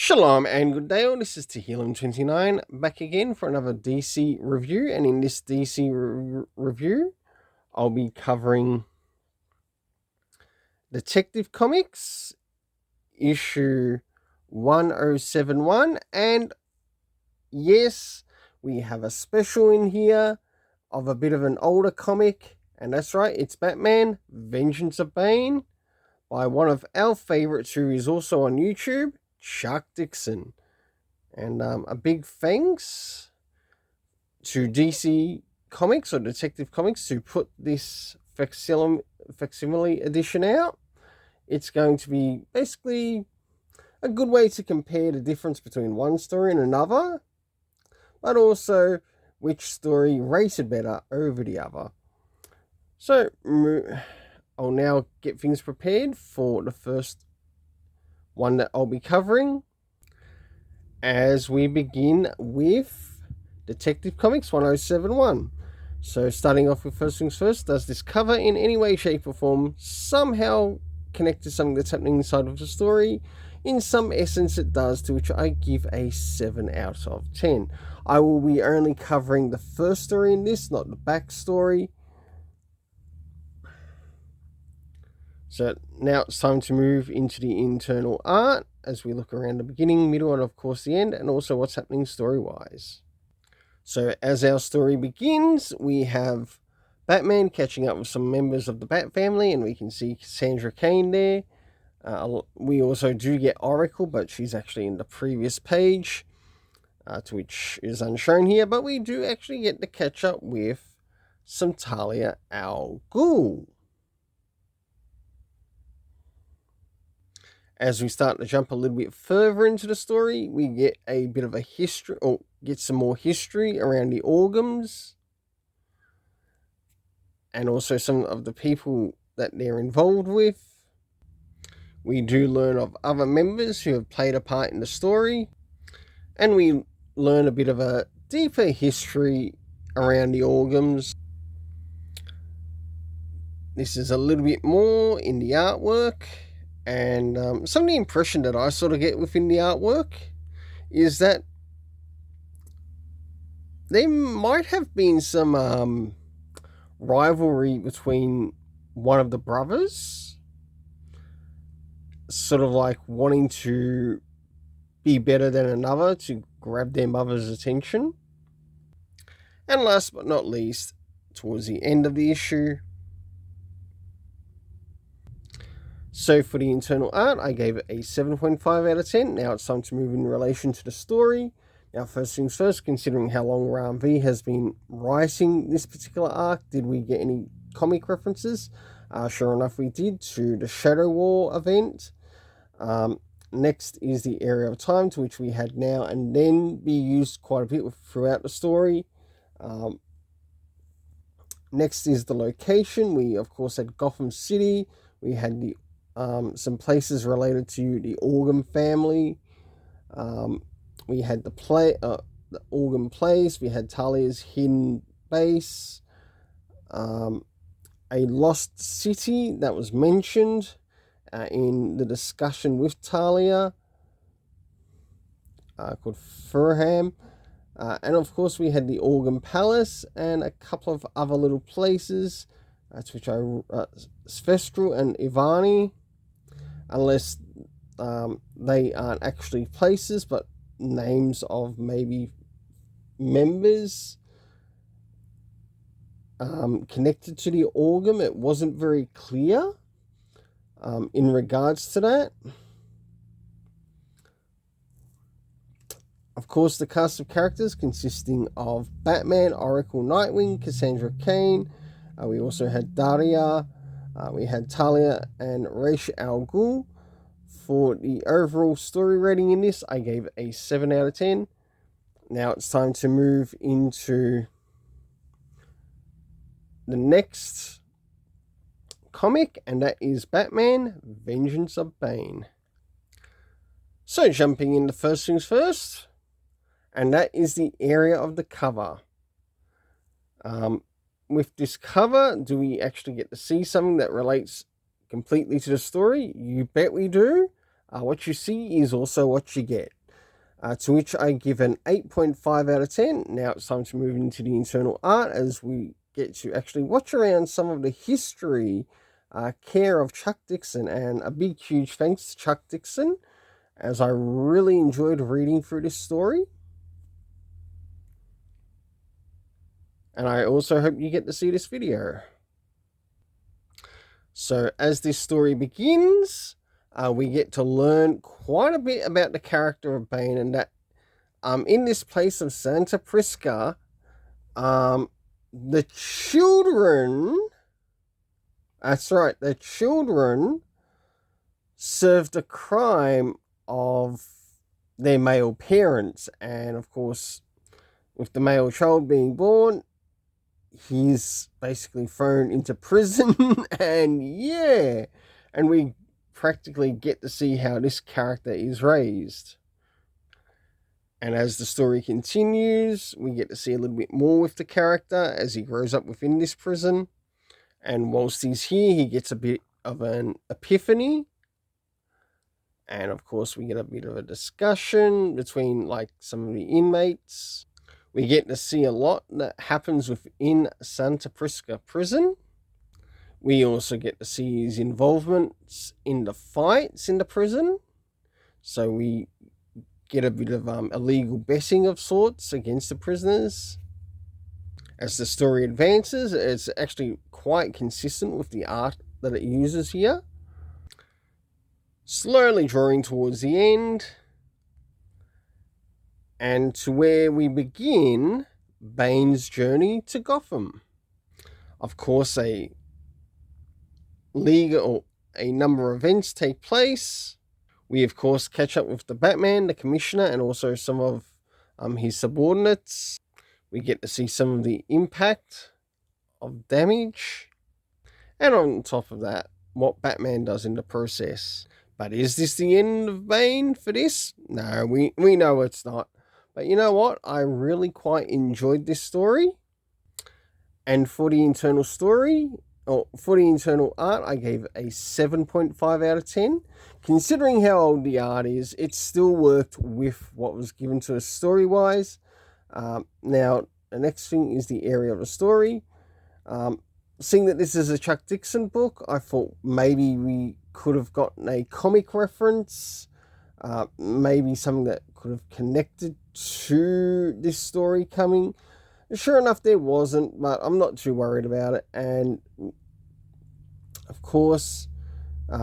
Shalom and good day all, this is Tehillim29 back again for another DC review, and in this DC review I'll be covering Detective Comics issue 1071, and yes, we have a special in here of a bit of an older comic, and that's right, it's Batman, Vengeance of Bane, by one of our favourites who is also on YouTube, Shark Dixon. And a big thanks to DC Comics or Detective Comics to put this facsimile edition out. It's going to be basically a good way to compare the difference between one story and another, but also which story rated better over the other. So I'll now get things prepared for the first one that I'll be covering, as we begin with Detective Comics 1071. So starting off with first things first, does this cover in any way, shape or form somehow connect to something that's happening inside of the story? In some essence it does, to which I give a 7 out of 10. I will be only covering the first story in this, not the backstory. So now it's time to move into the internal art as we look around the beginning, middle, and of course the end, and also what's happening story-wise. So as our story begins, we have Batman catching up with some members of the Bat family, and we can see Cassandra Cain there. We also do get Oracle, but she's actually in the previous page, to which is unshown here, but we do actually get to catch up with some Talia al Ghul. As we start to jump a little bit further into the story, we get a bit of a history, or get some more history around the Organs, and also some of the people that they're involved with. We do learn of other members who have played a part in the story, and we learn a bit of a deeper history around the Organs. This is a little bit more in the artwork. And some of the impression that I sort of get within the artwork is that there might have been some rivalry between one of the brothers, sort of like wanting to be better than another to grab their mother's attention. And last but not least, towards the end of the issue, so for the internal art, I gave it a 7.5 out of 10. Now it's time to move in relation to the story. Now first things first, considering how long Ram V has been writing this particular arc, did we get any comic references? Sure enough we did, to the Shadow War event. Next is the area of time, to which we had now and then be used quite a bit throughout the story. Next is the location. We of course had Gotham City. We had the some places related to the Organ family. We had the Organ place. We had Talia's hidden base. A lost city that was mentioned in the discussion with Talia, called Furham. And of course we had the Organ Palace and a couple of other little places, to which Svestral and Ivani, unless they aren't actually places but names of maybe members connected to the Organ. It wasn't very clear in regards to that. Of course, the cast of characters consisting of Batman, Oracle, Nightwing, Cassandra Cain. We also had Daria, we had Talia, and Ra's al Ghul. For the overall story rating in this, I gave it a 7 out of 10. Now it's time to move into the next comic, and that is Batman, Vengeance of Bane. So jumping into first things first, and that is the area of the cover. With this cover, do we actually get to see something that relates completely to the story? You bet we do. What you see is also what you get. To which I give an 8.5 out of 10. Now it's time to move into the internal art as we get to actually watch around some of the history, care of Chuck Dixon. And a big, huge thanks to Chuck Dixon, as I really enjoyed reading through this story. And I also hope you get to see this video. So as this story begins, we get to learn quite a bit about the character of Bane, and that in this place of Santa Prisca, the children, that's right, the children served the crime of their male parents. And of course, with the male child being born, he's basically thrown into prison. And we practically get to see how this character is raised. And as the story continues, we get to see a little bit more with the character as he grows up within this prison. And whilst he's here, he gets a bit of an epiphany. And of course, we get a bit of a discussion between some of the inmates. We get to see a lot that happens within Santa Prisca prison. We also get to see his involvement in the fights in the prison. So we get a bit of illegal betting of sorts against the prisoners. As the story advances, it's actually quite consistent with the art that it uses here. Slowly drawing towards the end, and to where we begin Bane's journey to Gotham. Of course, a number of events take place. We, of course, catch up with the Batman, the Commissioner, and also some of his subordinates. We get to see some of the impact of damage. And on top of that, what Batman does in the process. But is this the end of Bane for this? No, we know it's not. But you know what? I really quite enjoyed this story. And for the internal art, I gave a 7.5 out of 10. Considering how old the art is, it still worked with what was given to us story-wise. Now, the next thing is the area of the story. Seeing that this is a Chuck Dixon book, I thought maybe we could have gotten a comic reference. Maybe something that could have connected to this story coming. Sure enough, there wasn't, but I'm not too worried about it. And of course,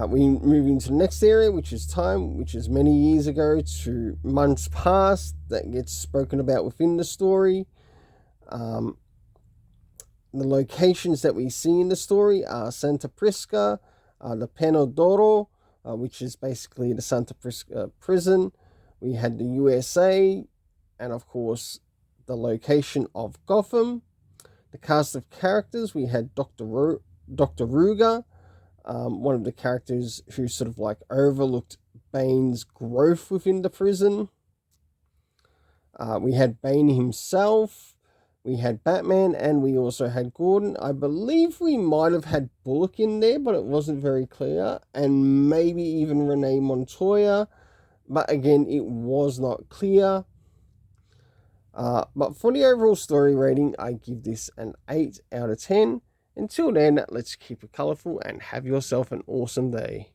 we move into the next area, which is time, which is many years ago to months past, that gets spoken about within the story. The locations that we see in the story are Santa Prisca, the Peno d'Oro, which is basically the Santa Prisca prison. We had the USA, and of course, the location of Gotham. The cast of characters, we had Dr. Ruger, one of the characters who sort of overlooked Bane's growth within the prison. We had Bane himself, we had Batman, and we also had Gordon. I believe we might have had Bullock in there, but it wasn't very clear, and maybe even Renee Montoya, but again, it was not clear. But for the overall story rating, I give this an 8 out of 10. Until then, let's keep it colourful and have yourself an awesome day.